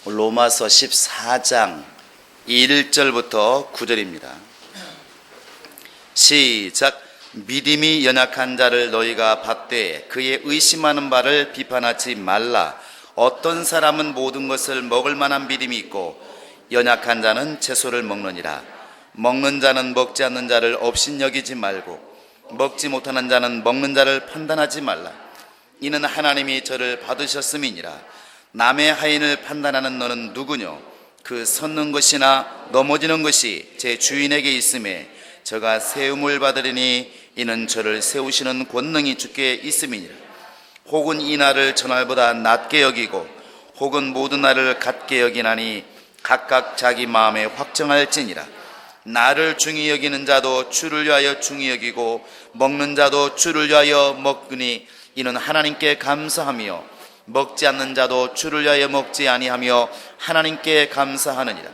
로마서 14장 1절부터 9절입니다. 시작. 믿음이 연약한 자를 너희가 받되 그의 의심하는 바를 비판하지 말라. 어떤 사람은 모든 것을 먹을 만한 믿음이 있고 연약한 자는 채소를 먹느니라. 먹는 자는 먹지 않는 자를 업신여기지 말고 먹지 못하는 자는 먹는 자를 판단하지 말라. 이는 하나님이 저를 받으셨음이니라. 남의 하인을 판단하는 너는 누구뇨? 그 섰는 것이나 넘어지는 것이 제 주인에게 있음에 저가 세움을 받으리니 이는 저를 세우시는 권능이 주께 있음이니라. 혹은 이 날을 전날보다 낮게 여기고 혹은 모든 날을 같게 여기나니 각각 자기 마음에 확정할지니라. 나를 중히 여기는 자도 주를 위하여 중히 여기고 먹는 자도 주를 위하여 먹으니 이는 하나님께 감사하며 먹지 않는 자도 주를 위하여 먹지 아니하며 하나님께 감사하느니라.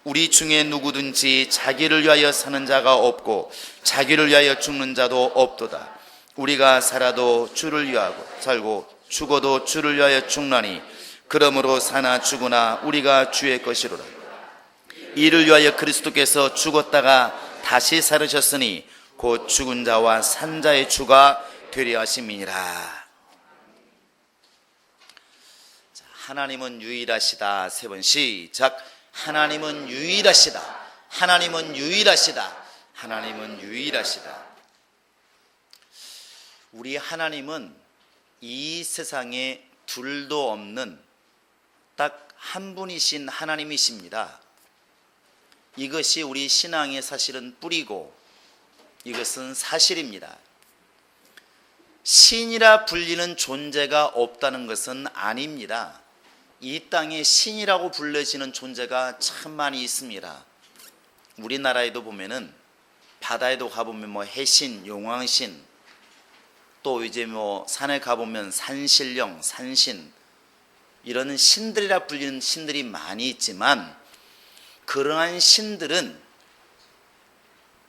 우리 중에 누구든지 자기를 위하여 사는 자가 없고 자기를 위하여 죽는 자도 없도다. 우리가 살아도 주를 위하여 살고 죽어도 주를 위하여 죽나니 그러므로 사나 죽으나 우리가 주의 것이로라. 이를 위하여 그리스도께서 죽었다가 다시 살으셨으니 곧 죽은 자와 산 자의 주가 되려 하심이니라. 하나님은 유일하시다. 세 번 시작. 하나님은 유일하시다. 하나님은 유일하시다. 하나님은 유일하시다. 우리 하나님은 이 세상에 둘도 없는 딱 한 분이신 하나님이십니다. 이것이 우리 신앙의 사실은 뿌리고 이것은 사실입니다. 신이라 불리는 존재가 없다는 것은 아닙니다. 이 땅에 신이라고 불려지는 존재가 참 많이 있습니다. 우리나라에도 보면은 바다에도 가보면 해신, 용왕신, 또 이제 산에 가보면 산신령, 산신, 이런 신들이라 불리는 신들이 많이 있지만 그러한 신들은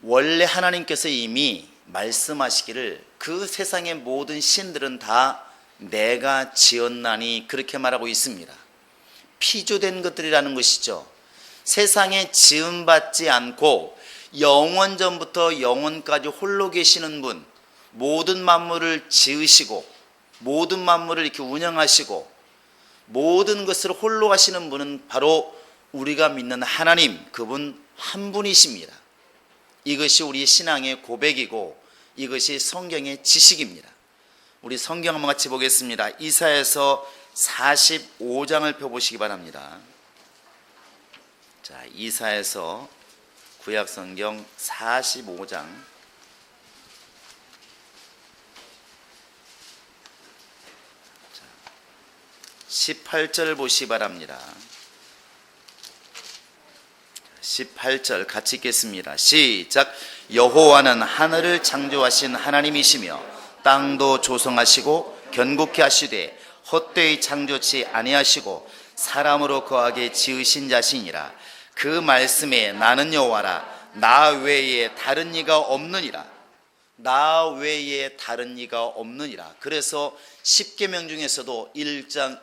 원래 하나님께서 이미 말씀하시기를 그 세상의 모든 신들은 다 내가 지었나니 그렇게 말하고 있습니다. 피조된 것들이라는 것이죠. 세상에 지음받지 않고 영원전부터 영원까지 홀로 계시는 분, 모든 만물을 지으시고 모든 만물을 이렇게 운영하시고 모든 것을 홀로 하시는 분은 바로 우리가 믿는 하나님, 그분 한 분이십니다. 이것이 우리 신앙의 고백이고 이것이 성경의 지식입니다. 우리 성경 한번 같이 보겠습니다. 이사야서 45장을 펴보시기 바랍니다. 자, 이사야서 구약성경 45장 18절 보시기 바랍니다. 18절 같이 읽겠습니다. 시작. 여호와는 하늘을 창조하신 하나님이시며 땅도 조성하시고 견고케 하시되 헛되이 창조치 아니하시고 사람으로 거하게 지으신 자신이라. 그 말씀에 나는 여호와라. 나 외에 다른 이가 없느니라. 나 외에 다른 이가 없느니라. 그래서 10계명 중에서도 1장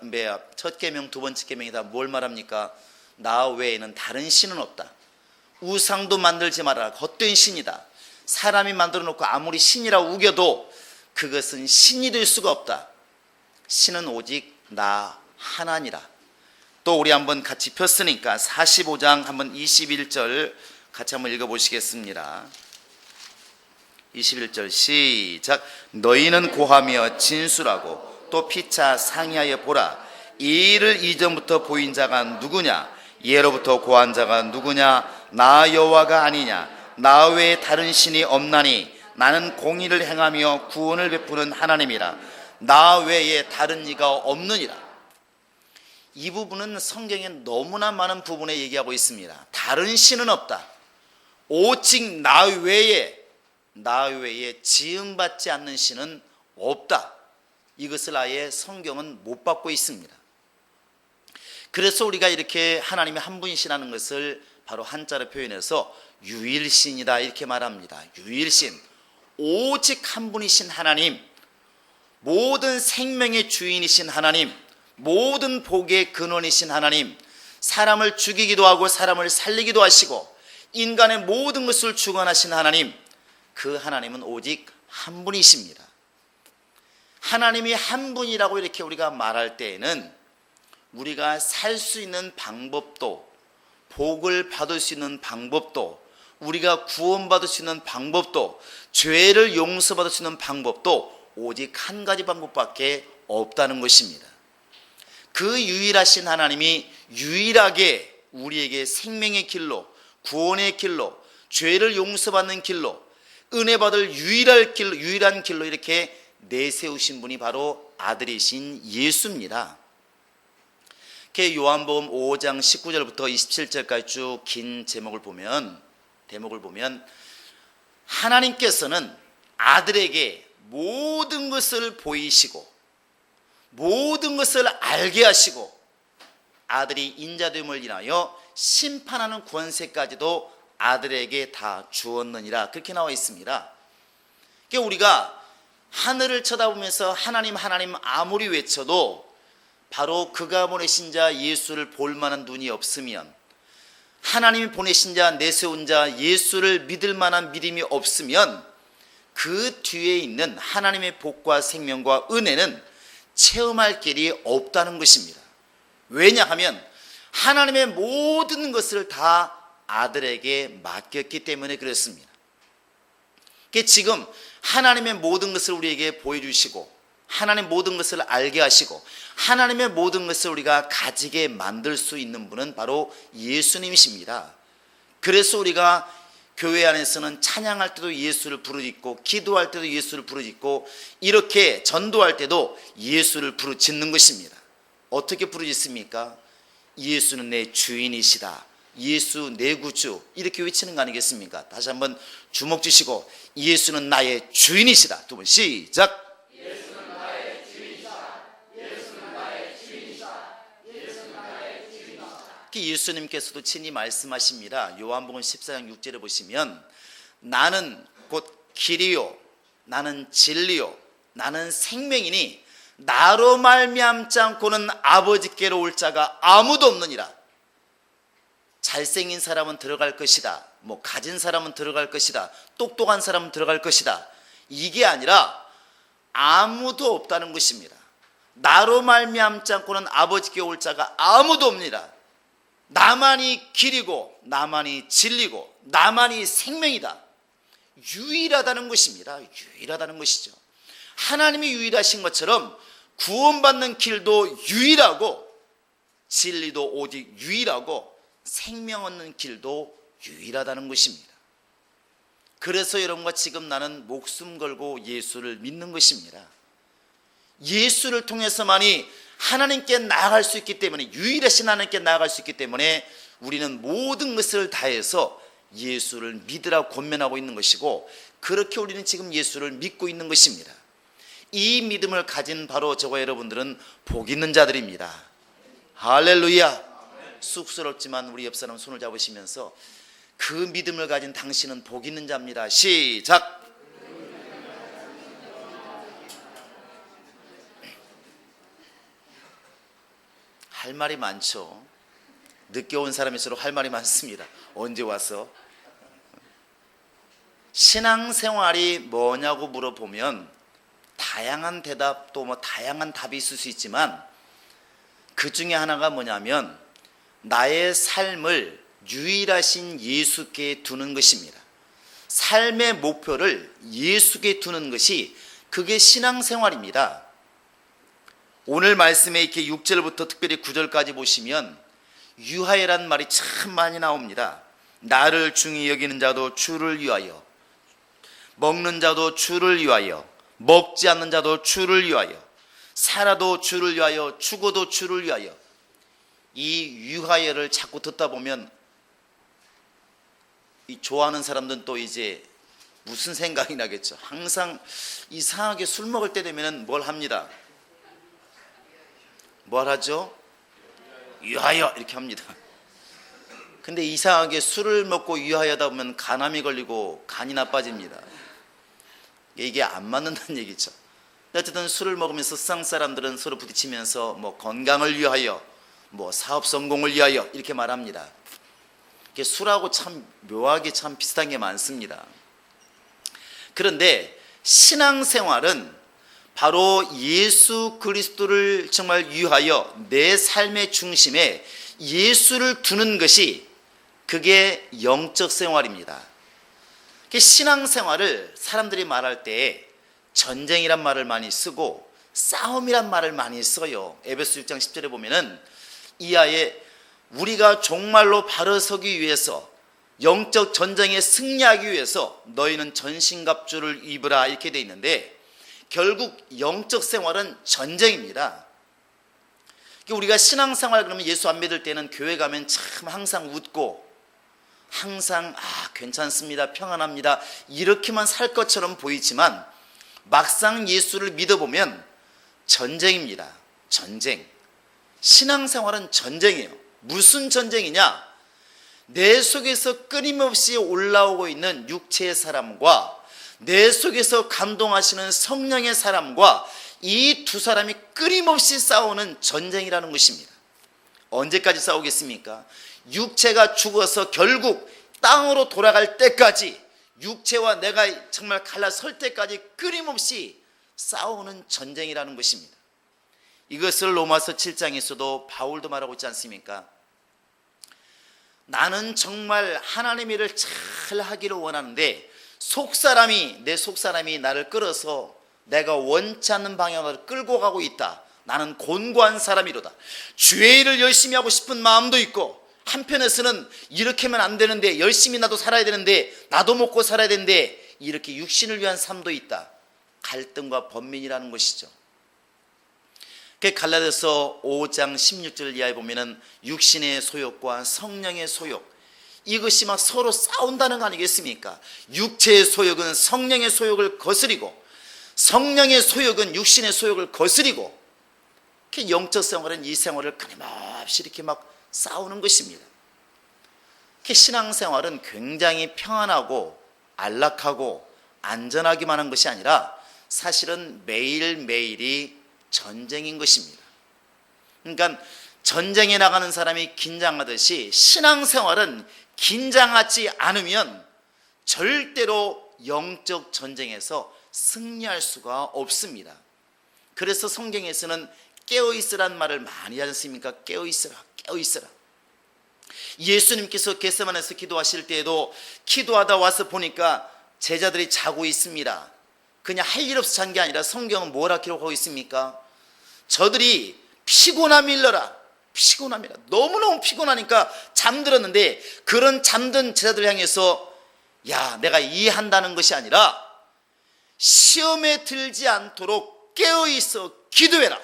첫 계명, 두 번째 계명이 다 뭘 말합니까? 나 외에는 다른 신은 없다. 우상도 만들지 말아라. 헛된 신이다. 사람이 만들어 놓고 아무리 신이라 우겨도 그것은 신이 될 수가 없다. 신은 오직 나 하나니라. 또 우리 한번 같이 폈으니까 45장 한번 21절 같이 한번 읽어보시겠습니다. 21절 시작. 너희는 고하며 진술하고 또 피차 상의하여 보라. 이 일을 이전부터 보인 자가 누구냐? 예로부터 고한 자가 누구냐? 나 여호와가 아니냐? 나 외에 다른 신이 없나니 나는 공의를 행하며 구원을 베푸는 하나님이라. 나 외에 다른 이가 없느니라. 이 부분은 성경에 너무나 많은 부분에 얘기하고 있습니다. 다른 신은 없다. 오직 나 외에 지음받지 않는 신은 없다. 이것을 아예 성경은 못 받고 있습니다. 그래서 우리가 이렇게 하나님이 한 분이시라는 것을 바로 한자로 표현해서 유일신이다 이렇게 말합니다. 유일신, 오직 한 분이신 하나님, 모든 생명의 주인이신 하나님, 모든 복의 근원이신 하나님, 사람을 죽이기도 하고 사람을 살리기도 하시고 인간의 모든 것을 주관하신 하나님, 그 하나님은 오직 한 분이십니다. 하나님이 한 분이라고 이렇게 우리가 말할 때에는 우리가 살 수 있는 방법도, 복을 받을 수 있는 방법도, 우리가 구원받을 수 있는 방법도, 죄를 용서받을 수 있는 방법도 오직 한 가지 방법밖에 없다는 것입니다. 그 유일하신 하나님이 유일하게 우리에게 생명의 길로, 구원의 길로, 죄를 용서받는 길로, 은혜 받을 유일한 길로 이렇게 내세우신 분이 바로 아들이신 예수입니다. 요한복음 5장 19절부터 27절까지 쭉 긴 대목을 보면 하나님께서는 아들에게 모든 것을 보이시고 모든 것을 알게 하시고 아들이 인자됨을 인하여 심판하는 권세까지도 아들에게 다 주었느니라, 그렇게 나와 있습니다. 우리가 하늘을 쳐다보면서 하나님 하나님 아무리 외쳐도 바로 그가 보내신 자 예수를 볼 만한 눈이 없으면, 하나님이 보내신 자 내세운 자 예수를 믿을 만한 믿음이 없으면 그 뒤에 있는 하나님의 복과 생명과 은혜는 체험할 길이 없다는 것입니다. 왜냐하면 하나님의 모든 것을 다 아들에게 맡겼기 때문에 그렇습니다. 지금 하나님의 모든 것을 우리에게 보여주시고 하나님의 모든 것을 알게 하시고 하나님의 모든 것을 우리가 가지게 만들 수 있는 분은 바로 예수님이십니다. 그래서 우리가 교회 안에서는 찬양할 때도 예수를 부르짖고 기도할 때도 예수를 부르짖고 이렇게 전도할 때도 예수를 부르짖는 것입니다. 어떻게 부르짖습니까? 예수는 내 주인이시다, 예수 내 구주, 이렇게 외치는 거 아니겠습니까? 다시 한번 주목 주시고 예수는 나의 주인이시다. 두 번 시작. 예수는 나의 주인이시다. 예수는 나의 주인이시다. 예수는 나의 주인이시다. 예수님께서도 친히 말씀하십니다. 요한복음 14장 6절에 보시면 나는 곧 길이요 나는 진리요 나는 생명이니 나로 말미암지 않고는 아버지께로 올 자가 아무도 없느니라. 잘생긴 사람은 들어갈 것이다, 가진 사람은 들어갈 것이다, 똑똑한 사람은 들어갈 것이다, 이게 아니라 아무도 없다는 것입니다. 나로 말미암지 않고는 아버지께 올 자가 아무도 없느니라. 나만이 길이고 나만이 진리고 나만이 생명이다. 유일하다는 것입니다. 유일하다는 것이죠. 하나님이 유일하신 것처럼 구원받는 길도 유일하고 진리도 오직 유일하고 생명 얻는 길도 유일하다는 것입니다. 그래서 여러분과 지금 나는 목숨 걸고 예수를 믿는 것입니다. 예수를 통해서만이 하나님께 나아갈 수 있기 때문에, 유일하신 하나님께 나아갈 수 있기 때문에 우리는 모든 것을 다해서 예수를 믿으라고 권면하고 있는 것이고, 그렇게 우리는 지금 예수를 믿고 있는 것입니다. 이 믿음을 가진 바로 저와 여러분들은 복 있는 자들입니다. 할렐루야. 쑥스럽지만 우리 옆 사람 손을 잡으시면서 그 믿음을 가진 당신은 복 있는 자입니다. 시작. 할 말이 많죠. 늦게 온 사람일수록 할 말이 많습니다. 언제 와서? 신앙생활이 뭐냐고 물어보면 다양한 대답도 다양한 답이 있을 수 있지만 그 중에 하나가 뭐냐면 나의 삶을 유일하신 예수께 두는 것입니다. 삶의 목표를 예수께 두는 것이, 그게 신앙생활입니다. 오늘 말씀에 이렇게 6절부터 특별히 9절까지 보시면 유하여란 말이 참 많이 나옵니다. 나를 중히 여기는 자도 주를 위하여, 먹는 자도 주를 위하여, 먹지 않는 자도 주를 위하여, 살아도 주를 위하여, 죽어도 주를 위하여. 이 유하여를 자꾸 듣다 보면 이 좋아하는 사람들은 또 이제 무슨 생각이 나겠죠. 항상 이상하게 술 먹을 때 되면 뭘 합니다. 뭘 하죠? 유하여 이렇게 합니다. 근데 이상하게 술을 먹고 유하여다 보면 간암이 걸리고 간이 나빠집니다. 이게 안 맞는다는 얘기죠. 어쨌든 술을 먹으면서 세상 사람들은 서로 부딪히면서 건강을 위하여, 뭐 사업 성공을 위하여 이렇게 말합니다. 이게 술하고 참 묘하게 참 비슷한 게 많습니다. 그런데 신앙생활은 바로 예수 그리스도를 정말 위하여 내 삶의 중심에 예수를 두는 것이 그게 영적 생활입니다. 신앙생활을 사람들이 말할 때 전쟁이란 말을 많이 쓰고 싸움이란 말을 많이 써요. 에베소 6장 10절에 보면은 이하에 우리가 종말로 바로 서기 위해서 영적 전쟁에 승리하기 위해서 너희는 전신갑주를 입으라 이렇게 돼 있는데 결국 영적 생활은 전쟁입니다. 우리가 신앙생활 그러면 예수 안 믿을 때는 교회 가면 참 항상 웃고 항상 괜찮습니다, 평안합니다 이렇게만 살 것처럼 보이지만 막상 예수를 믿어보면 전쟁입니다. 전쟁. 신앙생활은 전쟁이에요. 무슨 전쟁이냐? 내 속에서 끊임없이 올라오고 있는 육체의 사람과 내 속에서 감동하시는 성령의 사람과 이 두 사람이 끊임없이 싸우는 전쟁이라는 것입니다. 언제까지 싸우겠습니까? 육체가 죽어서 결국 땅으로 돌아갈 때까지 육체와 내가 정말 갈라설 때까지 끊임없이 싸우는 전쟁이라는 것입니다. 이것을 로마서 7장에서도 바울도 말하고 있지 않습니까? 나는 정말 하나님의 일을 잘 하기를 원하는데 내 속사람이 나를 끌어서 내가 원치 않는 방향으로 끌고 가고 있다. 나는 곤고한 사람이로다. 주의 일을 열심히 하고 싶은 마음도 있고 한편에서는 이렇게 하면 안 되는데 열심히 나도 살아야 되는데 나도 먹고 살아야 되는데 이렇게 육신을 위한 삶도 있다. 갈등과 번민이라는 것이죠. 갈라디아서 5장 16절 이하에 보면은 육신의 소욕과 성령의 소욕 이것이 막 서로 싸운다는 거 아니겠습니까? 육체의 소욕은 성령의 소욕을 거스리고 성령의 소욕은 육신의 소욕을 거스리고 영적 생활은 이 생활을 끊임없이 이렇게 막 싸우는 것입니다. 신앙생활은 굉장히 평안하고 안락하고 안전하기만 한 것이 아니라 사실은 매일매일이 전쟁인 것입니다. 그러니까 전쟁에 나가는 사람이 긴장하듯이 신앙생활은 긴장하지 않으면 절대로 영적 전쟁에서 승리할 수가 없습니다. 그래서 성경에서는 깨어있으란 말을 많이 하지 않습니까? 깨어있으라, 깨어있으라. 예수님께서 겟세마네에서 기도하실 때에도 기도하다 와서 보니까 제자들이 자고 있습니다. 그냥 할 일 없어 잔 게 아니라 성경은 뭐라 기록하고 있습니까? 저들이 피곤함일러라. 피곤함이라. 너무너무 피곤하니까 잠들었는데 그런 잠든 제자들 향해서 야, 내가 이해한다는 것이 아니라 시험에 들지 않도록 깨어있어 기도해라.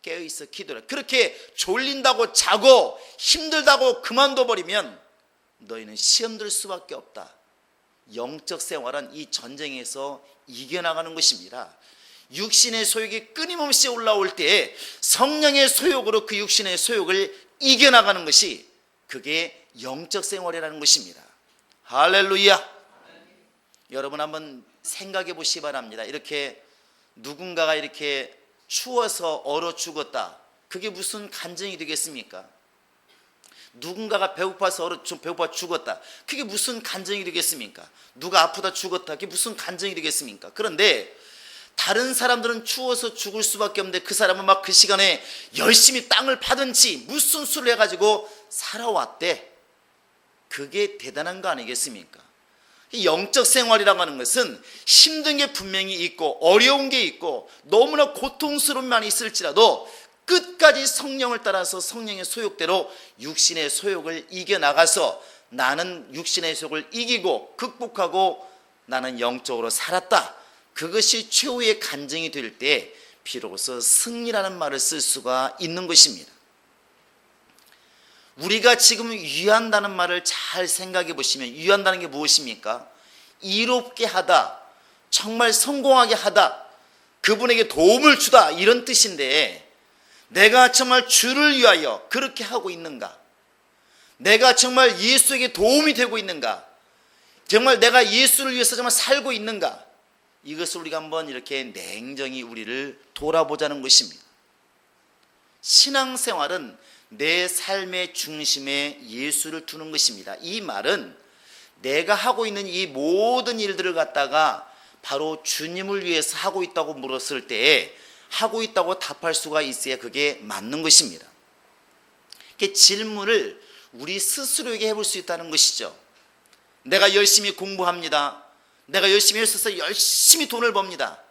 깨어있어 기도해라. 그렇게 졸린다고 자고 힘들다고 그만둬버리면 너희는 시험 들 수밖에 없다. 영적 생활은 이 전쟁에서 이겨나가는 것입니다. 육신의 소욕이 끊임없이 올라올 때 성령의 소욕으로 그 육신의 소욕을 이겨나가는 것이 그게 영적 생활이라는 것입니다. 할렐루야. 여러분 한번 생각해 보시기 바랍니다. 이렇게 누군가가 이렇게 추워서 얼어 죽었다. 그게 무슨 간증이 되겠습니까? 누군가가 배고파서 배고파 죽었다. 그게 무슨 간증이 되겠습니까? 누가 아프다 죽었다. 그게 무슨 간증이 되겠습니까? 그런데 다른 사람들은 추워서 죽을 수밖에 없는데 그 사람은 막 그 시간에 열심히 땅을 파든지 무슨 수를 해가지고 살아왔대. 그게 대단한 거 아니겠습니까? 영적 생활이라고 하는 것은 힘든 게 분명히 있고 어려운 게 있고 너무나 고통스러운 면이 있을지라도 끝까지 성령을 따라서 성령의 소욕대로 육신의 소욕을 이겨나가서 나는 육신의 소욕을 이기고 극복하고 나는 영적으로 살았다. 그것이 최후의 간증이 될 때 비로소 승리라는 말을 쓸 수가 있는 것입니다. 우리가 지금 위한다는 말을 잘 생각해 보시면 위한다는 게 무엇입니까? 이롭게 하다, 정말 성공하게 하다, 그분에게 도움을 주다 이런 뜻인데 내가 정말 주를 위하여 그렇게 하고 있는가? 내가 정말 예수에게 도움이 되고 있는가? 정말 내가 예수를 위해서 정말 살고 있는가? 이것을 우리가 한번 이렇게 냉정히 우리를 돌아보자는 것입니다. 신앙생활은 내 삶의 중심에 예수를 두는 것입니다. 이 말은 내가 하고 있는 이 모든 일들을 갖다가 바로 주님을 위해서 하고 있다고 물었을 때에 하고 있다고 답할 수가 있어야 그게 맞는 것입니다. 이렇게 질문을 우리 스스로에게 해볼 수 있다는 것이죠. 내가 열심히 공부합니다. 내가 열심히 했어서 열심히 돈을 법니다.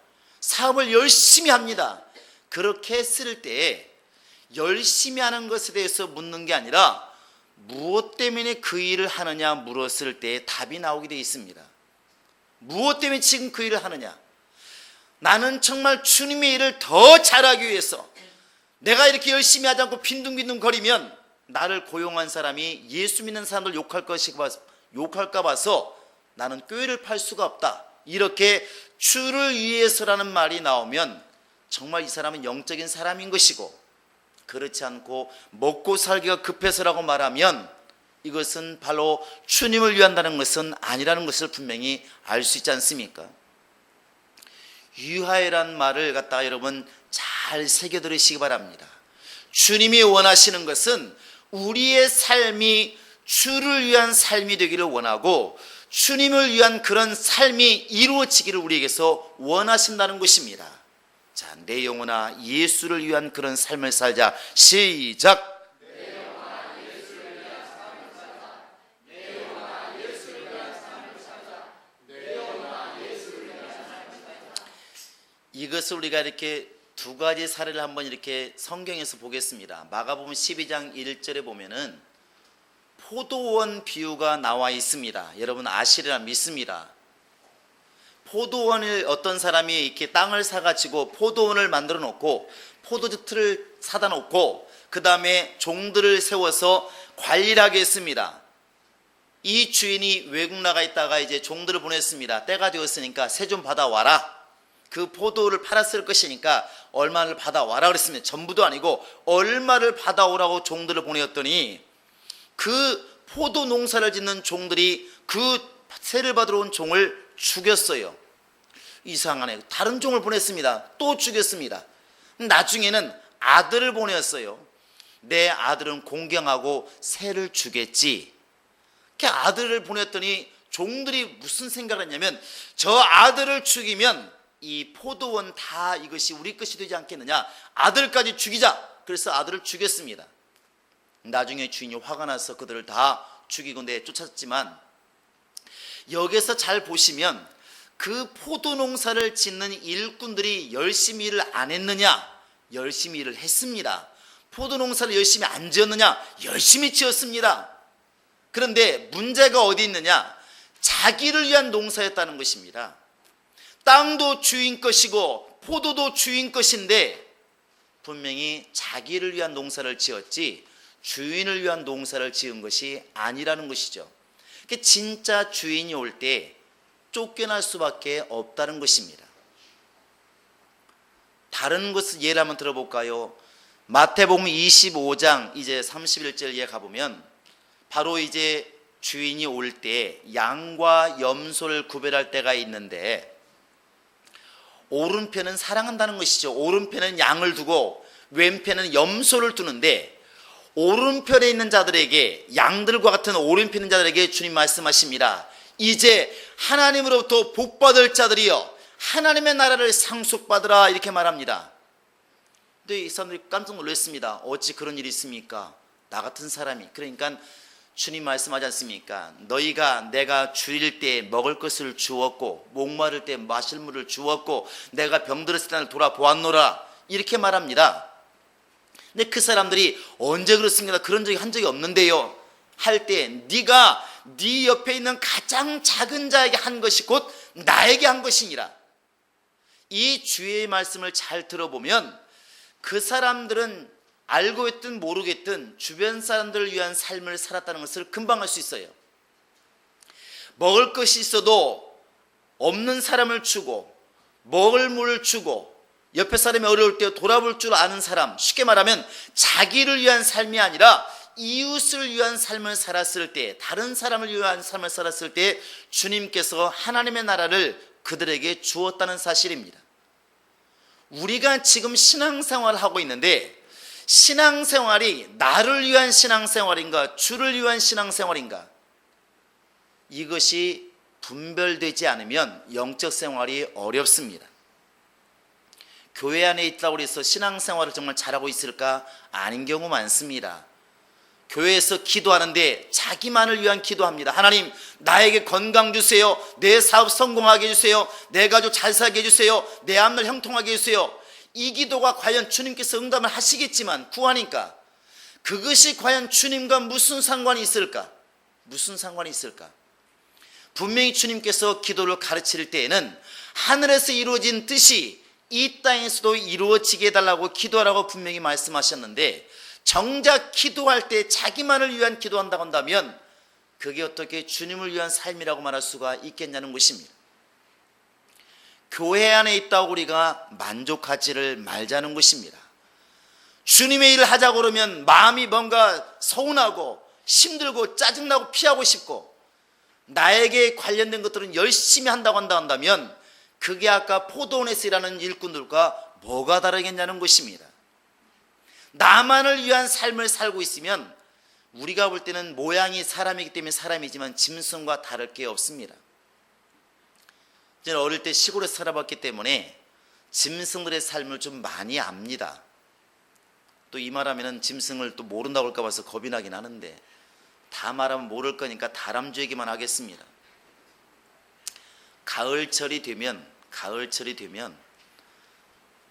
사업을 열심히 합니다. 그렇게 했을 때에 열심히 하는 것에 대해서 묻는 게 아니라 무엇 때문에 그 일을 하느냐 물었을 때 답이 나오게 되어 있습니다. 무엇 때문에 지금 그 일을 하느냐? 나는 정말 주님의 일을 더 잘하기 위해서 내가 이렇게 열심히 하지 않고 빈둥빈둥 거리면 나를 고용한 사람이 예수 믿는 사람들 욕할까 봐서 나는 꾀를 팔 수가 없다. 이렇게 주를 위해서라는 말이 나오면 정말 이 사람은 영적인 사람인 것이고, 그렇지 않고 먹고 살기가 급해서라고 말하면 이것은 바로 주님을 위한다는 것은 아니라는 것을 분명히 알 수 있지 않습니까? 유하여란 말을 갖다가 여러분 잘 새겨 들으시기 바랍니다. 주님이 원하시는 것은 우리의 삶이 주를 위한 삶이 되기를 원하고 주님을 위한 그런 삶이 이루어지기를 우리에게서 원하신다는 것입니다. 자, 내 영혼아 예수를 위한 그런 삶을 살자. 시작. 이것을 우리가 이렇게 두 가지 사례를 한번 이렇게 성경에서 보겠습니다. 마가복음 12장 1절에 보면은 포도원 비유가 나와 있습니다. 여러분 아시리라 믿습니다. 포도원을 어떤 사람이 이렇게 땅을 사가지고 포도원을 만들어 놓고 포도주 틀을 사다 놓고 그 다음에 종들을 세워서 관리를 하게 했습니다. 이 주인이 외국 나가 있다가 이제 종들을 보냈습니다. 때가 되었으니까 세 좀 받아와라. 그 포도를 팔았을 것이니까 얼마를 받아와라 그랬습니다. 전부도 아니고 얼마를 받아오라고 종들을 보내었더니 그 포도 농사를 짓는 종들이 그 세를 받으러 온 종을 죽였어요. 이상하네. 다른 종을 보냈습니다. 또 죽였습니다. 나중에는 아들을 보냈어요. 내 아들은 공경하고 세를 주겠지. 그 아들을 보냈더니 종들이 무슨 생각을 했냐면 저 아들을 죽이면 이 포도원 다 이것이 우리 것이 되지 않겠느냐. 아들까지 죽이자. 그래서 아들을 죽였습니다. 나중에 주인이 화가 나서 그들을 다 죽이고 내쫓았지만 여기서 잘 보시면 그 포도 농사를 짓는 일꾼들이 열심히 일을 안 했느냐? 열심히 일을 했습니다. 포도 농사를 열심히 안 지었느냐? 열심히 지었습니다. 그런데 문제가 어디 있느냐? 자기를 위한 농사였다는 것입니다. 땅도 주인 것이고 포도도 주인 것인데 분명히 자기를 위한 농사를 지었지 주인을 위한 농사를 지은 것이 아니라는 것이죠. 진짜 주인이 올 때 쫓겨날 수밖에 없다는 것입니다. 다른 것을 예를 한번 들어볼까요? 마태복음 25장 이제 31절에 가보면 바로 이제 주인이 올 때 양과 염소를 구별할 때가 있는데 오른편은 사랑한다는 것이죠. 오른편은 양을 두고 왼편은 염소를 두는데 오른편에 있는 자들에게 양들과 같은 오른편에 있는 자들에게 주님 말씀하십니다. 이제 하나님으로부터 복받을 자들이여 하나님의 나라를 상속받으라 이렇게 말합니다. 근데 이 사람들이 깜짝 놀랐습니다. 어찌 그런 일이 있습니까? 나 같은 사람이. 그러니까 주님 말씀하지 않습니까? 너희가 내가 줄일 때 먹을 것을 주었고 목마를 때 마실 물을 주었고 내가 병들었을 때 나를 돌아보았노라 이렇게 말합니다. 근데 그 사람들이 언제 그렇습니까? 그런 적이 한 적이 없는데요 할 때 네가 네 옆에 있는 가장 작은 자에게 한 것이 곧 나에게 한 것이니라. 이 주의 말씀을 잘 들어보면 그 사람들은 알고 있든 모르겠든 주변 사람들을 위한 삶을 살았다는 것을 금방 알 수 있어요. 먹을 것이 있어도 없는 사람을 주고 먹을 물을 주고 옆에 사람이 어려울 때 돌아볼 줄 아는 사람, 쉽게 말하면 자기를 위한 삶이 아니라 이웃을 위한 삶을 살았을 때, 다른 사람을 위한 삶을 살았을 때 주님께서 하나님의 나라를 그들에게 주었다는 사실입니다. 우리가 지금 신앙생활을 하고 있는데 신앙생활이 나를 위한 신앙생활인가 주를 위한 신앙생활인가, 이것이 분별되지 않으면 영적 생활이 어렵습니다. 교회 안에 있다고 해서 신앙생활을 정말 잘하고 있을까? 아닌 경우 많습니다. 교회에서 기도하는데 자기만을 위한 기도합니다. 하나님, 나에게 건강 주세요. 내 사업 성공하게 해주세요. 내 가족 잘 살게 해주세요. 내 앞날 형통하게 해주세요. 이 기도가 과연 주님께서 응답을 하시겠지만 구하니까 그것이 과연 주님과 무슨 상관이 있을까? 무슨 상관이 있을까? 분명히 주님께서 기도를 가르칠 때에는 하늘에서 이루어진 뜻이 이 땅에서도 이루어지게 해달라고 기도하라고 분명히 말씀하셨는데, 정작 기도할 때 자기만을 위한 기도한다고 한다면 그게 어떻게 주님을 위한 삶이라고 말할 수가 있겠냐는 것입니다. 교회 안에 있다고 우리가 만족하지를 말자는 것입니다. 주님의 일을 하자고 그러면 마음이 뭔가 서운하고 힘들고 짜증나고 피하고 싶고, 나에게 관련된 것들은 열심히 한다고 한다면 그게 아까 포도원에서 일하는 일꾼들과 뭐가 다르겠냐는 것입니다. 나만을 위한 삶을 살고 있으면 우리가 볼 때는 모양이 사람이기 때문에 사람이지만 짐승과 다를 게 없습니다. 저는 어릴 때 시골에 살아봤기 때문에 짐승들의 삶을 좀 많이 압니다. 또 이 말하면 짐승을 또 모른다고 할까 봐서 겁이 나긴 하는데, 다 말하면 모를 거니까 다람쥐 얘기만 하겠습니다. 가을철이 되면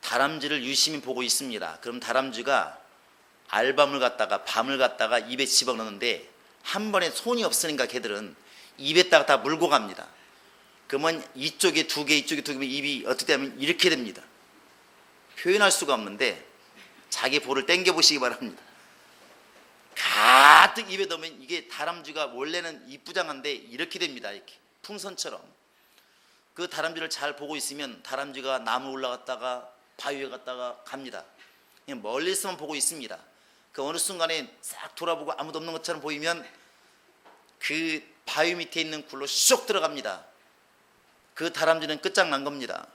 다람쥐를 유심히 보고 있습니다. 그럼 다람쥐가 알밤을 갖다가 밤을 갖다가 입에 집어넣는데 한 번에 손이 없으니까 걔들은 입에다가 다 물고 갑니다. 그러면 이쪽에 두 개, 이쪽에 두 개면 입이 어떻게 되면 이렇게 됩니다. 표현할 수가 없는데 자기 볼을 당겨 보시기 바랍니다. 가득 입에 넣으면 이게 다람쥐가 원래는 이쁘장한데 이렇게 됩니다. 이렇게 풍선처럼. 그 다람쥐를 잘 보고 있으면 다람쥐가 나무 올라갔다가 바위에 갔다가 갑니다. 그냥 멀리서만 보고 있습니다. 그 어느 순간에 싹 돌아보고 아무도 없는 것처럼 보이면 그 바위 밑에 있는 굴로 쏙 들어갑니다. 그 다람쥐는 끝장난 겁니다.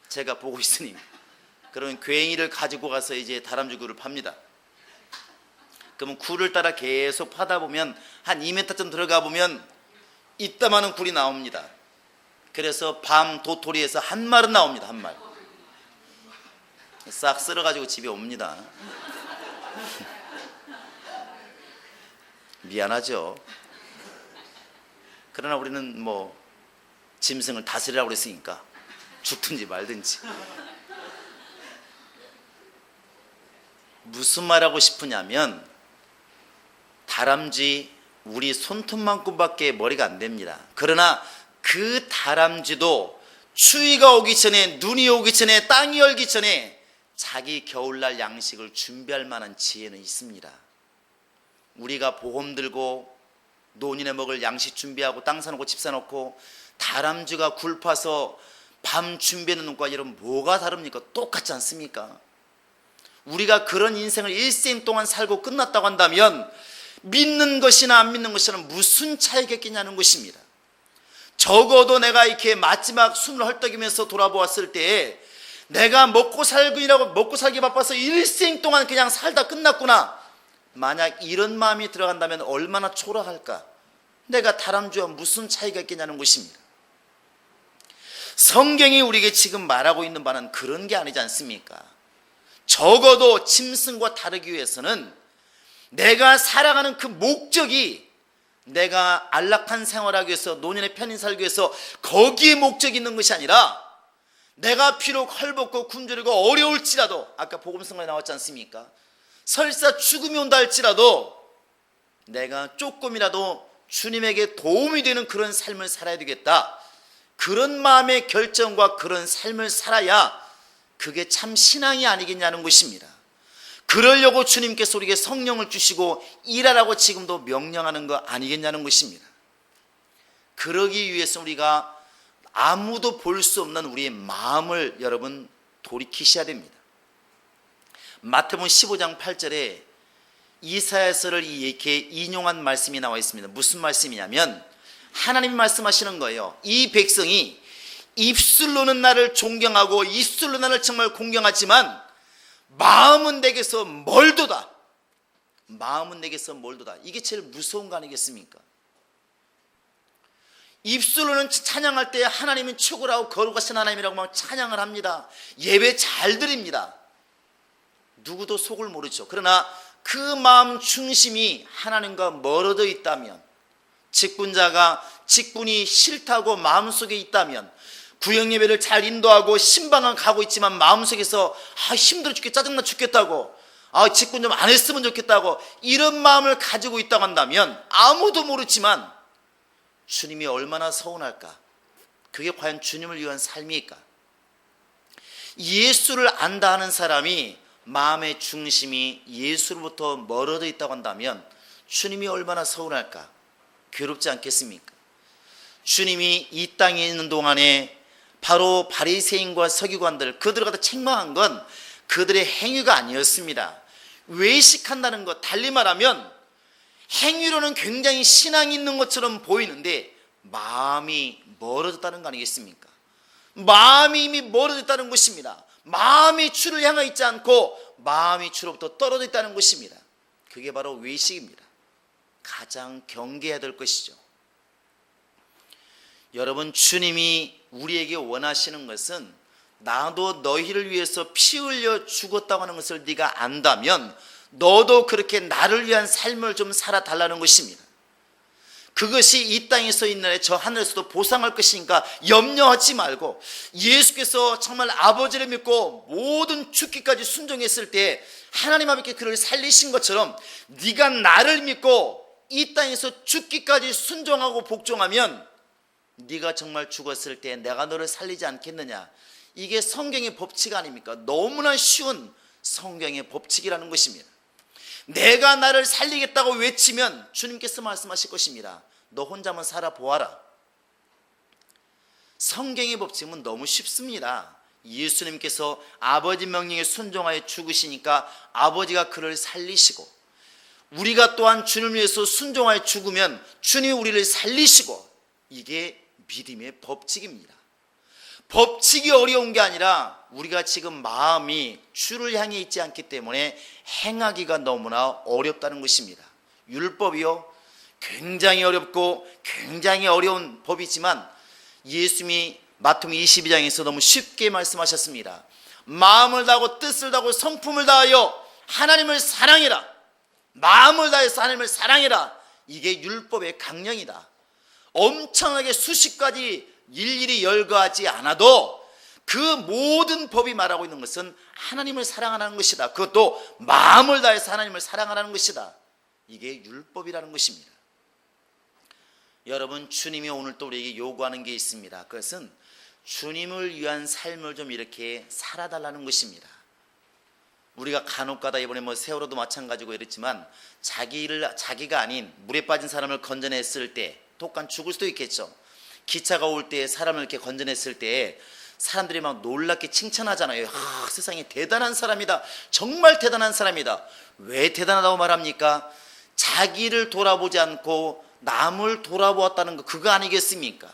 제가 보고 있으니. 그러면 괭이를 가지고 가서 이제 다람쥐 굴을 팝니다. 그러면 굴을 따라 계속 파다 보면 한 2m쯤 들어가 보면 이따만한 굴이 나옵니다. 그래서 밤 도토리에서 한 마리 나옵니다. 한 마리. 싹 쓸어가지고 집에 옵니다. 미안하죠. 그러나 우리는 뭐 짐승을 다스리라고 그랬으니까 죽든지 말든지. 무슨 말하고 싶으냐면, 다람쥐 우리 손톱만큼밖에 머리가 안 됩니다. 그러나 그 다람쥐도 추위가 오기 전에, 눈이 오기 전에, 땅이 열기 전에 자기 겨울날 양식을 준비할 만한 지혜는 있습니다. 우리가 보험 들고 노인에 먹을 양식 준비하고 땅 사놓고 집 사놓고 다람쥐가 굴 파서 밤 준비하는 것과 이런 뭐가 다릅니까? 똑같지 않습니까? 우리가 그런 인생을 일생 동안 살고 끝났다고 한다면 믿는 것이나 안 믿는 것이나 무슨 차이가 있겠냐는 것입니다. 적어도 내가 이렇게 마지막 숨을 헐떡이면서 돌아보았을 때에 내가 먹고 살기 바빠서 일생 동안 그냥 살다 끝났구나, 만약 이런 마음이 들어간다면 얼마나 초라할까. 내가 다람쥐와 무슨 차이가 있겠냐는 것입니다. 성경이 우리에게 지금 말하고 있는 바는 그런 게 아니지 않습니까? 적어도 짐승과 다르기 위해서는 내가 살아가는 그 목적이, 내가 안락한 생활하기 위해서, 노년의 편히 살기 위해서 거기에 목적이 있는 것이 아니라, 내가 비록 헐벗고 굶주리고 어려울지라도, 아까 복음성경에 나왔지 않습니까? 설사 죽음이 온다 할지라도 내가 조금이라도 주님에게 도움이 되는 그런 삶을 살아야 되겠다, 그런 마음의 결정과 그런 삶을 살아야 그게 참 신앙이 아니겠냐는 것입니다. 그러려고 주님께서 우리에게 성령을 주시고 일하라고 지금도 명령하는 거 아니겠냐는 것입니다. 그러기 위해서 우리가 아무도 볼 수 없는 우리의 마음을 여러분 돌이키셔야 됩니다. 마태복음 15장 8절에 이사야서를 이렇게 인용한 말씀이 나와 있습니다. 무슨 말씀이냐면, 하나님이 말씀하시는 거예요. 이 백성이 입술로는 나를 존경하고 입술로 나를 정말 공경하지만 마음은 내게서 멀도다. 마음은 내게서 멀도다. 이게 제일 무서운 거 아니겠습니까? 입술로는 찬양할 때 하나님은 최고라고 거룩하신 하나님이라고 막 찬양을 합니다. 예배 잘 드립니다. 누구도 속을 모르죠. 그러나 그 마음 중심이 하나님과 멀어져 있다면, 직분자가 직분이 싫다고 마음속에 있다면, 구역 예배를 잘 인도하고 신방은 가고 있지만 마음속에서 힘들어 죽겠다, 짜증나 죽겠다고, 직분 좀 안 했으면 좋겠다고 이런 마음을 가지고 있다고 한다면 아무도 모르지만 주님이 얼마나 서운할까? 그게 과연 주님을 위한 삶일까? 예수를 안다 하는 사람이 마음의 중심이 예수로부터 멀어져 있다고 한다면 주님이 얼마나 서운할까? 괴롭지 않겠습니까? 주님이 이 땅에 있는 동안에 바로 바리새인과 서기관들, 그들을 갖다 책망한 건 그들의 행위가 아니었습니다. 외식한다는 것, 달리 말하면 행위로는 굉장히 신앙이 있는 것처럼 보이는데 마음이 멀어졌다는 거 아니겠습니까? 마음이 이미 멀어졌다는 것입니다. 마음이 주를 향해 있지 않고 마음이 주로부터 떨어져 있다는 것입니다. 그게 바로 외식입니다. 가장 경계해야 될 것이죠. 여러분, 주님이 우리에게 원하시는 것은 나도 너희를 위해서 피 흘려 죽었다고 하는 것을 네가 안다면 너도 그렇게 나를 위한 삶을 좀 살아달라는 것입니다. 그것이 이 땅에서 있는 저 하늘에서도 보상할 것이니까 염려하지 말고, 예수께서 정말 아버지를 믿고 모든 죽기까지 순종했을 때 하나님 아버지께 그를 살리신 것처럼 네가 나를 믿고 이 땅에서 죽기까지 순종하고 복종하면 네가 정말 죽었을 때 내가 너를 살리지 않겠느냐. 이게 성경의 법칙 아닙니까? 너무나 쉬운 성경의 법칙이라는 것입니다. 내가 나를 살리겠다고 외치면 주님께서 말씀하실 것입니다. 너 혼자만 살아보아라. 성경의 법칙은 너무 쉽습니다. 예수님께서 아버지 명령에 순종하여 죽으시니까 아버지가 그를 살리시고, 우리가 또한 주님을 위해서 순종하여 죽으면 주님이 우리를 살리시고, 이게 믿음의 법칙입니다. 법칙이 어려운 게 아니라 우리가 지금 마음이 주를 향해 있지 않기 때문에 행하기가 너무나 어렵다는 것입니다. 율법이요, 굉장히 어렵고 굉장히 어려운 법이지만 예수님이 마태복음 22장에서 너무 쉽게 말씀하셨습니다. 마음을 다하고 뜻을 다하고 성품을 다하여 하나님을 사랑해라. 마음을 다해서 하나님을 사랑해라. 이게 율법의 강령이다. 엄청나게 수십 가지 일일이 열거하지 않아도 그 모든 법이 말하고 있는 것은 하나님을 사랑하라는 것이다. 그것도 마음을 다해서 하나님을 사랑하라는 것이다. 이게 율법이라는 것입니다. 여러분, 주님이 오늘 또 우리에게 요구하는 게 있습니다. 그것은 주님을 위한 삶을 좀 이렇게 살아달라는 것입니다. 우리가 간혹가다 이번에 세월호도 마찬가지고 이랬지만 자기가 아닌 물에 빠진 사람을 건져냈을 때 독간 죽을 수도 있겠죠. 기차가 올 때 사람을 이렇게 건져냈을 때 사람들이 막 놀랍게 칭찬하잖아요. 세상에 대단한 사람이다. 정말 대단한 사람이다. 왜 대단하다고 말합니까? 자기를 돌아보지 않고 남을 돌아보았다는 거, 그거 아니겠습니까?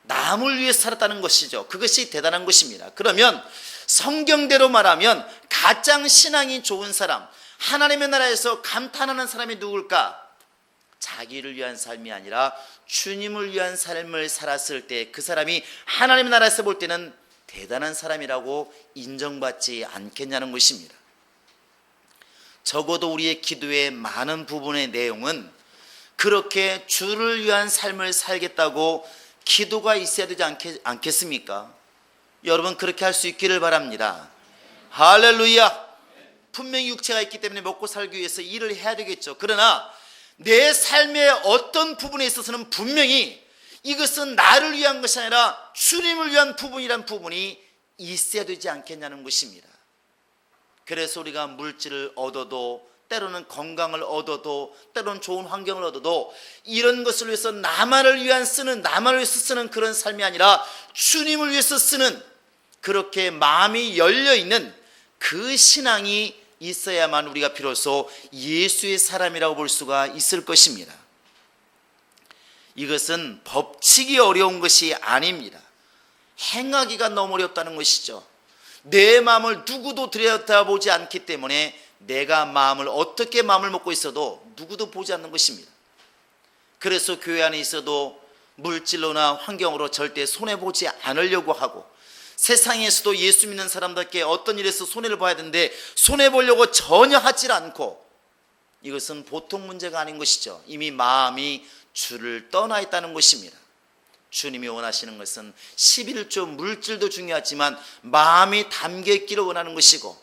남을 위해 살았다는 것이죠. 그것이 대단한 것입니다. 그러면 성경대로 말하면 가장 신앙이 좋은 사람, 하나님의 나라에서 감탄하는 사람이 누굴까? 자기를 위한 삶이 아니라 주님을 위한 삶을 살았을 때 그 사람이 하나님의 나라에서 볼 때는 대단한 사람이라고 인정받지 않겠냐는 것입니다. 적어도 우리의 기도의 많은 부분의 내용은 그렇게 주를 위한 삶을 살겠다고 기도가 있어야 되지 않겠습니까? 여러분, 그렇게 할 수 있기를 바랍니다. 할렐루야. 분명히 육체가 있기 때문에 먹고 살기 위해서 일을 해야 되겠죠. 그러나 내 삶의 어떤 부분에 있어서는 분명히 이것은 나를 위한 것이 아니라 주님을 위한 부분이란 부분이 있어야 되지 않겠냐는 것입니다. 그래서 우리가 물질을 얻어도, 때로는 건강을 얻어도, 때로는 좋은 환경을 얻어도 이런 것을 위해서 나만을 위해서 쓰는 그런 삶이 아니라 주님을 위해서 쓰는, 그렇게 마음이 열려있는 그 신앙이 있어야만 우리가 비로소 예수의 사람이라고 볼 수가 있을 것입니다. 이것은 법칙이 어려운 것이 아닙니다. 행하기가 너무 어렵다는 것이죠. 내 마음을 누구도 들여다보지 않기 때문에 내가 어떻게 마음을 먹고 있어도 누구도 보지 않는 것입니다. 그래서 교회 안에 있어도 물질로나 환경으로 절대 손해보지 않으려고 하고, 세상에서도 예수 믿는 사람답게 어떤 일에서 손해를 봐야 되는데 손해보려고 전혀 하질 않고, 이것은 보통 문제가 아닌 것이죠. 이미 마음이 주를 떠나 있다는 것입니다. 주님이 원하시는 것은 11조 물질도 중요하지만 마음이 담겨있기를 원하는 것이고,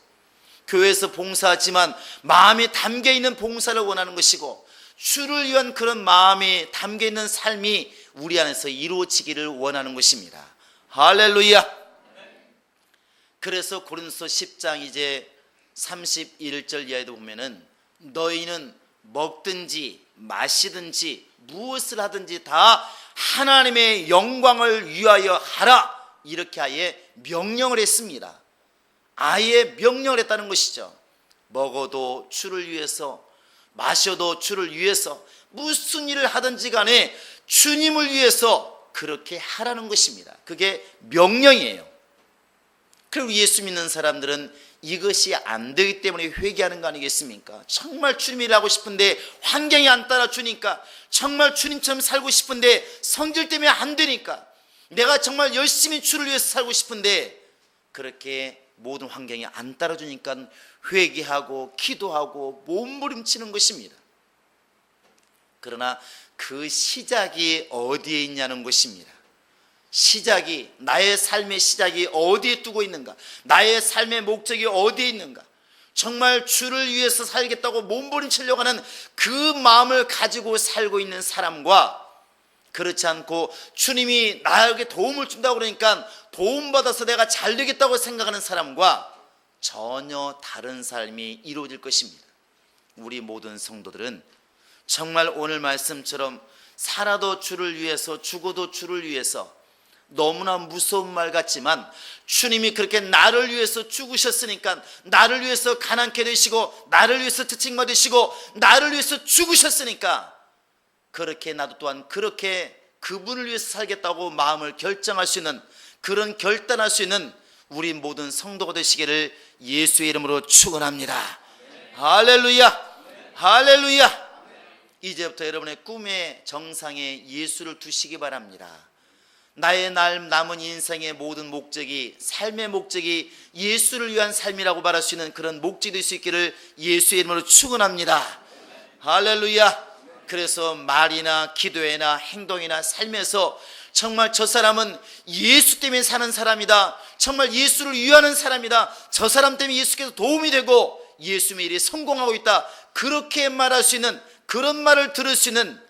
교회에서 봉사하지만 마음이 담겨있는 봉사를 원하는 것이고, 주를 위한 그런 마음이 담겨있는 삶이 우리 안에서 이루어지기를 원하는 것입니다. 할렐루야. 그래서 고린도서 10장 이제 31절 이하에도 보면은 너희는 먹든지 마시든지 무엇을 하든지 다 하나님의 영광을 위하여 하라, 이렇게 아예 명령을 했습니다. 아예 명령을 했다는 것이죠. 먹어도 주를 위해서, 마셔도 주를 위해서, 무슨 일을 하든지 간에 주님을 위해서 그렇게 하라는 것입니다. 그게 명령이에요. 그리고 예수 믿는 사람들은 이것이 안 되기 때문에 회개하는 거 아니겠습니까? 정말 주님 일을 하고 싶은데 환경이 안 따라주니까, 정말 주님처럼 살고 싶은데 성질 때문에 안 되니까, 내가 정말 열심히 주를 위해서 살고 싶은데 그렇게 모든 환경이 안 따라주니까 회개하고 기도하고 몸부림치는 것입니다. 그러나 그 시작이 어디에 있냐는 것입니다. 시작이, 나의 삶의 시작이 어디에 두고 있는가, 나의 삶의 목적이 어디에 있는가, 정말 주를 위해서 살겠다고 몸부림치려고 하는 그 마음을 가지고 살고 있는 사람과, 그렇지 않고 주님이 나에게 도움을 준다고 그러니까 도움받아서 내가 잘 되겠다고 생각하는 사람과 전혀 다른 삶이 이루어질 것입니다. 우리 모든 성도들은 정말 오늘 말씀처럼 살아도 주를 위해서, 죽어도 주를 위해서, 너무나 무서운 말 같지만 주님이 그렇게 나를 위해서 죽으셨으니까, 나를 위해서 가난케 되시고, 나를 위해서 채찍맞으시고, 나를 위해서 죽으셨으니까 그렇게 나도 또한 그렇게 그분을 위해서 살겠다고 마음을 결정할 수 있는, 그런 결단할 수 있는 우리 모든 성도가 되시기를 예수의 이름으로 축원합니다. 할렐루야, 할렐루야. 이제부터 여러분의 꿈의 정상에 예수를 두시기 바랍니다. 나의 남은 인생의 모든 목적이, 삶의 목적이 예수를 위한 삶이라고 말할 수 있는 그런 목적이 될 수 있기를 예수의 이름으로 축원합니다. 할렐루야. 그래서 말이나 기도에나 행동이나 삶에서 정말 저 사람은 예수 때문에 사는 사람이다, 정말 예수를 위하는 사람이다, 저 사람 때문에 예수께서 도움이 되고 예수의 일이 성공하고 있다, 그렇게 말할 수 있는, 그런 말을 들을 수 있는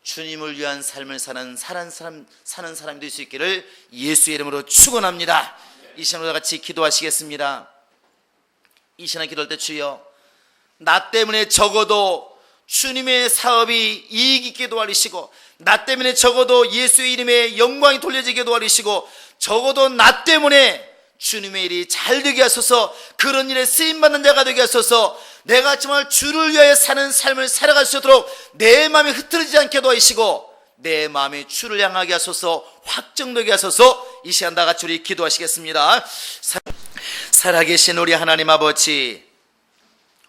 주님을 위한 삶을 사는 사람이 될 수 있기를 예수의 이름으로 축원합니다. 이 시간으로 같이 기도하시겠습니다. 이 시간에 기도할 때 주여, 나 때문에 적어도 주님의 사업이 이익 있게 도와주시고, 나 때문에 적어도 예수의 이름에 영광이 돌려지게 도와주시고, 적어도 나 때문에 주님의 일이 잘 되게 하소서, 그런 일에 쓰임받는 자가 되게 하소서, 내가 정말 주를 위하여 사는 삶을 살아갈 수 있도록 내 마음이 흐트러지지 않게 도와주시고, 내 마음이 주를 향하게 하소서, 확정되게 하소서. 이 시간 다 같이 우리 기도하시겠습니다. 살아계신 우리 하나님 아버지,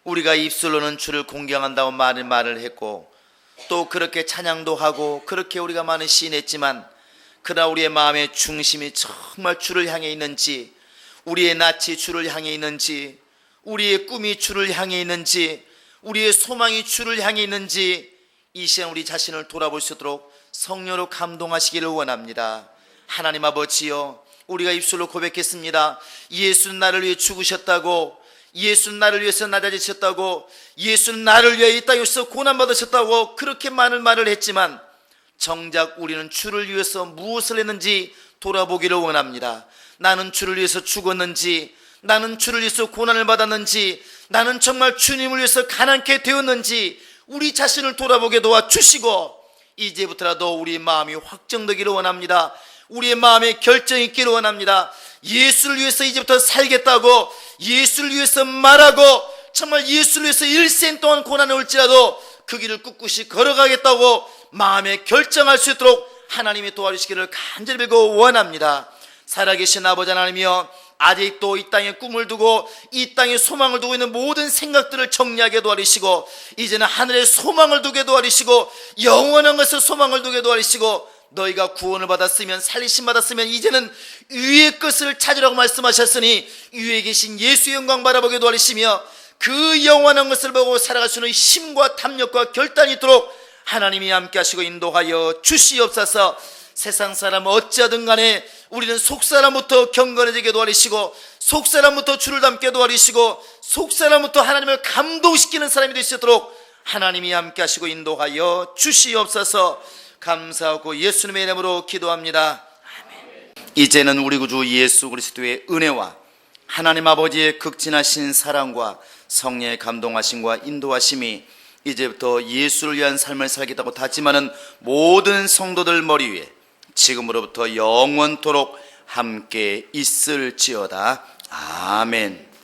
우리가 입술로는 주를 공경한다고 많은 말을 했고, 또 그렇게 찬양도 하고 그렇게 우리가 많은 시인했지만, 그러나 우리의 마음의 중심이 정말 주를 향해 있는지, 우리의 낯이 주를 향해 있는지, 우리의 꿈이 주를 향해 있는지, 우리의 소망이 주를 향해 있는지, 이 시간 우리 자신을 돌아볼 수 있도록 성령으로 감동하시기를 원합니다. 하나님 아버지여, 우리가 입술로 고백했습니다. 예수는 나를 위해 죽으셨다고, 예수는 나를 위해서 낮아지셨다고, 예수는 나를 위해 이 땅에서 고난받으셨다고, 그렇게 많은 말을 했지만 정작 우리는 주를 위해서 무엇을 했는지 돌아보기를 원합니다. 나는 주를 위해서 죽었는지, 나는 주를 위해서 고난을 받았는지, 나는 정말 주님을 위해서 가난케 되었는지 우리 자신을 돌아보게 도와주시고, 이제부터라도 우리 마음이 확정되기를 원합니다. 우리의 마음에 결정이 있기를 원합니다. 예수를 위해서 이제부터 살겠다고, 예수를 위해서 말하고, 정말 예수를 위해서 일생 동안 고난이 올지라도 그 길을 꿋꿋이 걸어가겠다고 마음에 결정할 수 있도록 하나님이 도와주시기를 간절히 빌고 원합니다. 살아계신 아버지 하나님이여, 아직도 이 땅에 꿈을 두고 이 땅에 소망을 두고 있는 모든 생각들을 정리하게 도와주시고, 이제는 하늘에 소망을 두게 도와주시고, 영원한 것을 소망을 두게 도와주시고, 너희가 구원을 받았으면, 살리심 받았으면 이제는 위의 것을 찾으라고 말씀하셨으니 위에 계신 예수의 영광 바라보게 도와주시며, 그 영원한 것을 보고 살아갈 수 있는 힘과 탐욕과 결단이 있도록 하나님이 함께 하시고 인도하여 주시옵소서. 세상 사람 어찌하든 간에 우리는 속사람부터 경건해지게 도와주시고, 속사람부터 주를 닮게 도와주시고, 속사람부터 하나님을 감동시키는 사람이 될 수 있도록 하나님이 함께 하시고 인도하여 주시옵소서. 감사하고 예수님의 이름으로 기도합니다. 아멘. 이제는 우리 구주 예수 그리스도의 은혜와 하나님 아버지의 극진하신 사랑과 성령의 감동하심과 인도하심이 이제부터 예수를 위한 삶을 살겠다고 다짐하는 모든 성도들 머리 위에 지금으로부터 영원토록 함께 있을지어다. 아멘.